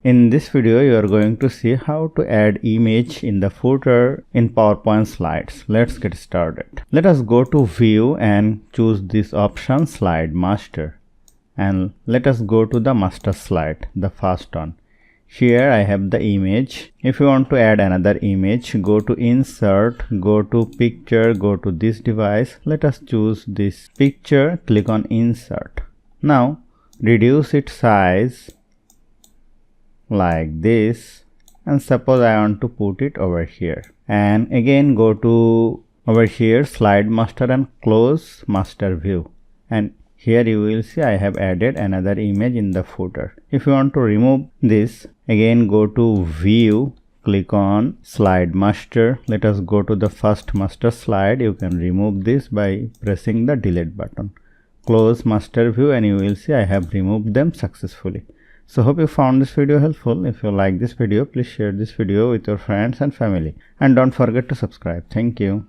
In this video, you are going to see how to add image in the footer in PowerPoint slides. Let's get started. Let us go to View and choose this option Slide Master. And let us go to the master slide, the first one. Here I have the image. If you want to add another image, go to Insert, go to Picture, go to this device. Let us choose this picture, click on Insert. Now reduce its size like this, and suppose I want to put it over here, and again go to over here Slide Master and close Master View, and here you will see I have added another image in the footer. If you want to remove this, again go to View, click on Slide Master. Let us go to the first master slide. You can remove this by pressing the delete button. Close Master View and you will see I have removed them successfully. So hope you found this video helpful. If you like this video, please share this video with your friends and family. And don't forget to subscribe. Thank you.